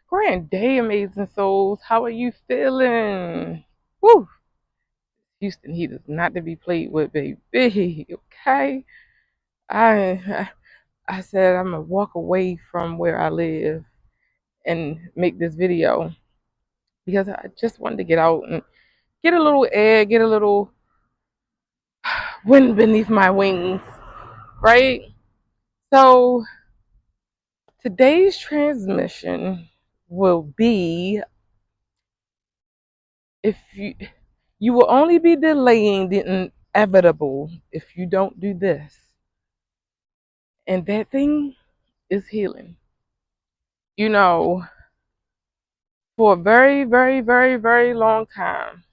Grand day, amazing souls. How are you feeling? Woo! Houston Heat is not to be played with, baby. Okay? I I said I'm gonna walk away from where I live and make this video because I just wanted to get out and get a little air, get a little wind beneath my wings, right? So today's transmission will be if you will only be delaying the inevitable if you don't do this. And that thing is healing. You know, for a very, very, very, very long time,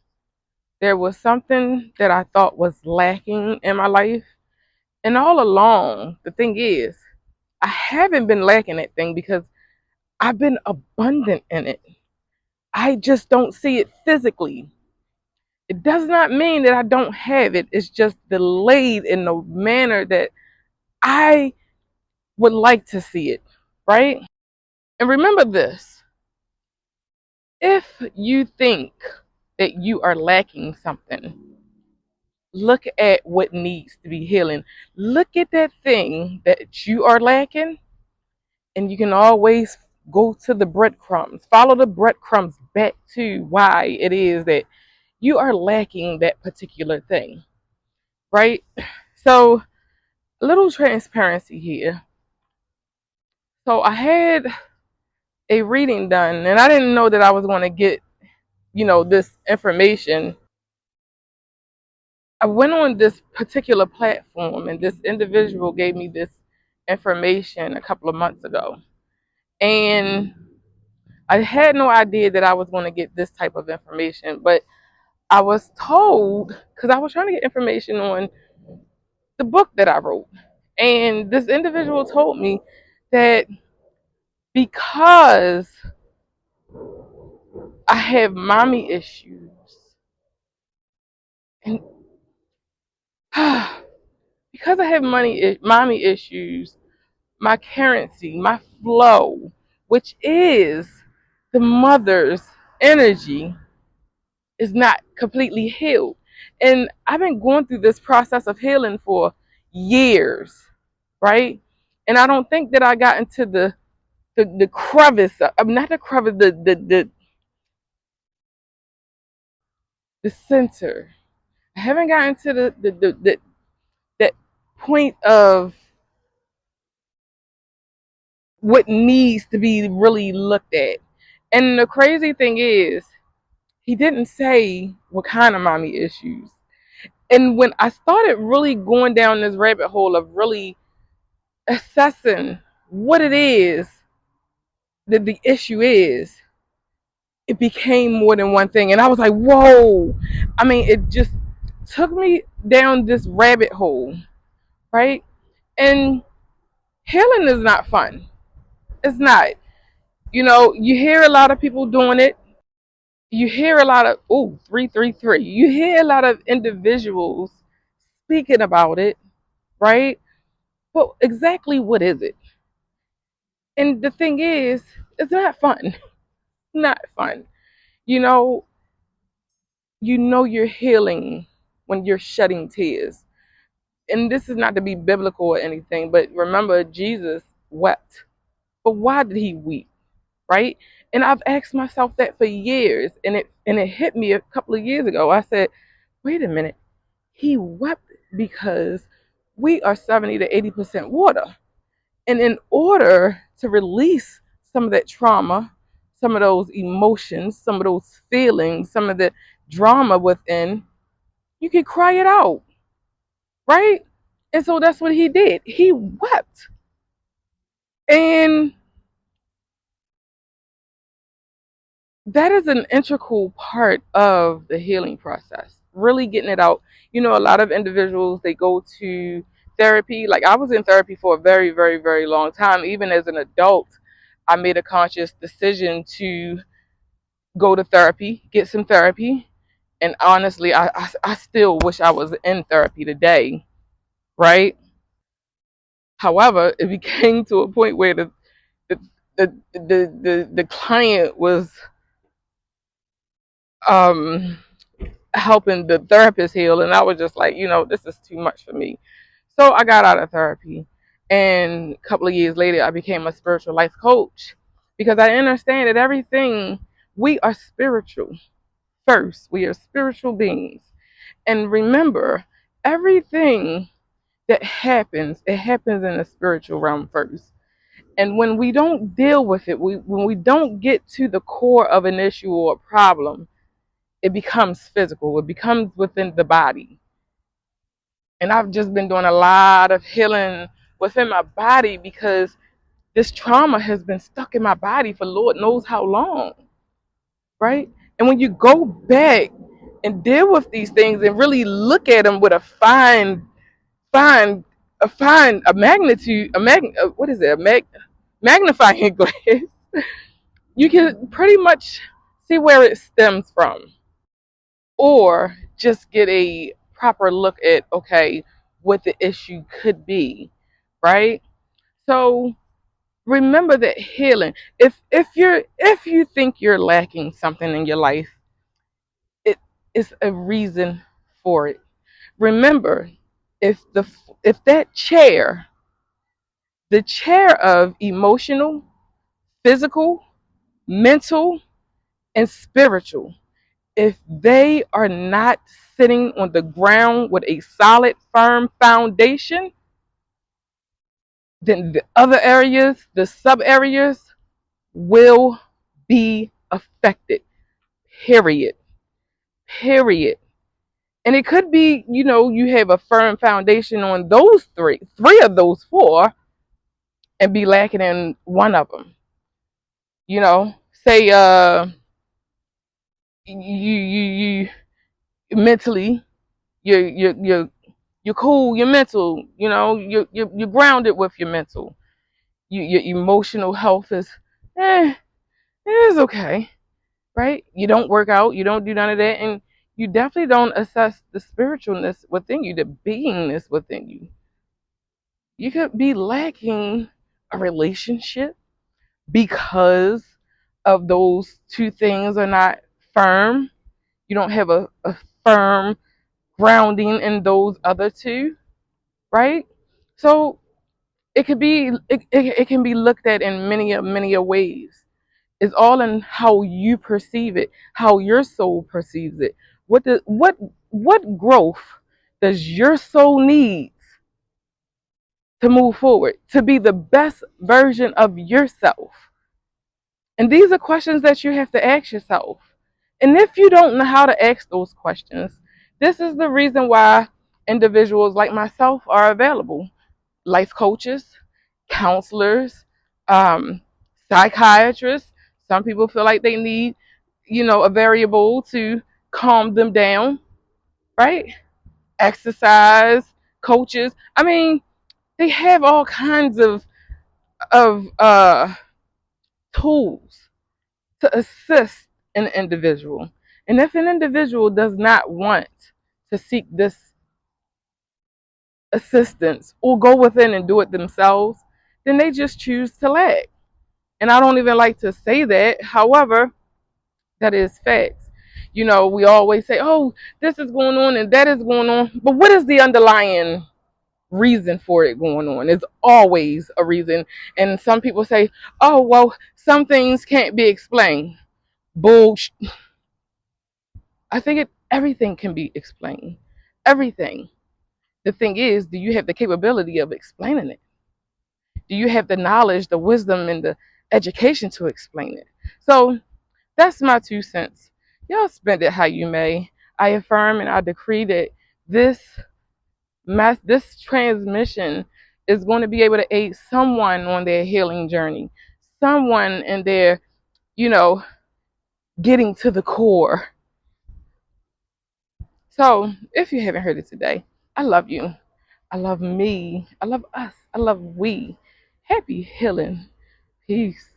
there was something that I thought was lacking in my life. And all along, the thing is, I haven't been lacking that thing because I've been abundant in it. I just don't see it physically. It does not mean that I don't have it. It's just delayed in the manner that I would like to see it, right? And remember this, if you think that you are lacking something, look at what needs to be healing. Look at that thing that you are lacking, and you can always go to the breadcrumbs, follow the breadcrumbs back to why it is that you are lacking that particular thing, right? So, a little transparency here. So, I had a reading done, and I didn't know that I was going to get, this information. I went on this particular platform, and this individual gave me this information a couple of months ago. And I had no idea that I was going to get this type of information, but I was told, because I was trying to get information on the book that I wrote. And this individual told me that because I have mommy issues, and because I have mommy issues, my currency, my flow, which is the mother's energy, is not completely healed. And I've been going through this process of healing for years, right? And I don't think that I got into the crevice, not the crevice, the center. I haven't gotten to the that point of what needs to be really looked at. And the crazy thing is, he didn't say what kind of mommy issues. And when I started really going down this rabbit hole of really assessing what it is that the issue is, it became more than one thing. And I was like, whoa. I mean, it just took me down this rabbit hole, right? And healing is not fun. It's not. You hear a lot of people doing it. You hear a lot of, 333. You hear a lot of individuals speaking about it, right? But exactly what is it? And the thing is, it's not fun. Not fun. You know, you're healing when you're shedding tears. And this is not to be biblical or anything, but remember Jesus wept. But why did he weep? Right? And I've asked myself that for years, and it hit me a couple of years ago. I said, wait a minute, he wept because we are 70 to 80% water. And in order to release some of that trauma, some of those emotions, some of those feelings, some of the drama within, you can cry it out, right? And so that's what he did. He wept. And that is an integral part of the healing process, really getting it out. A lot of individuals, they go to therapy. Like, I was in therapy for a very, very, very long time. Even as an adult, I made a conscious decision to go to therapy, get some therapy. And honestly, I still wish I was in therapy today, right? However, it became to a point where the the client was um helping the therapist heal, and I was just like, this is too much for me. So I got out of therapy, and a couple of years later I became a spiritual life coach, because I understand that everything, we are spiritual first. We are spiritual beings. And remember, everything that happens, it happens in the spiritual realm first. And when we don't deal with it, when we don't get to the core of an issue or a problem, it becomes physical. It becomes within the body. And I've just been doing a lot of healing within my body, because this trauma has been stuck in my body for Lord knows how long, right? And when you go back and deal with these things and really look at them with a a magnitude, what is it, magnifying glass, you can pretty much see where it stems from, or just get a proper look at, okay, what the issue could be, right? So remember that healing, if you think you're lacking something in your life, it is a reason for it. Remember, if the if that chair, the chair of emotional, physical, mental, and spiritual, if they are not sitting on the ground with a solid, firm foundation, then the other areas, the sub areas, will be affected. Period. Period. And it could be, you have a firm foundation on those three of those four, and be lacking in one of them. Say you mentally, you're cool, you're mental, you're grounded with your mental. Your emotional health is okay, right? You don't work out, you don't do none of that, and you definitely don't assess the spiritualness within you, the beingness within you. You could be lacking a relationship because of those two things are not firm. You don't have a firm grounding in those other two, right? So it can be looked at in many ways. It's all in how you perceive it, how your soul perceives it. What growth does your soul need to move forward, to be the best version of yourself? And these are questions that you have to ask yourself. And if you don't know how to ask those questions, this is the reason why individuals like myself are available. Life coaches, counselors, um, psychiatrists. Some people feel like they need, a variable to calm them down, right? Exercise coaches. I mean, they have all kinds of tools to assist an individual. And if an individual does not want to seek this assistance or go within and do it themselves, then they just choose to lag. And I don't even like to say that. However, that is facts. We always say, oh, this is going on and that is going on. But what is the underlying reason for it going on? There's always a reason. And some people say, oh, well, some things can't be explained. Bullshit. I think everything can be explained. Everything. The thing is, do you have the capability of explaining it? Do you have the knowledge, the wisdom, and the education to explain it? So that's my 2 cents. Y'all spend it how you may. I affirm and I decree that this this transmission is going to be able to aid someone on their healing journey, someone in their, you know, getting to the core. So if you haven't heard it today, I love you. I love me. I love us. I love we. Happy healing. Peace.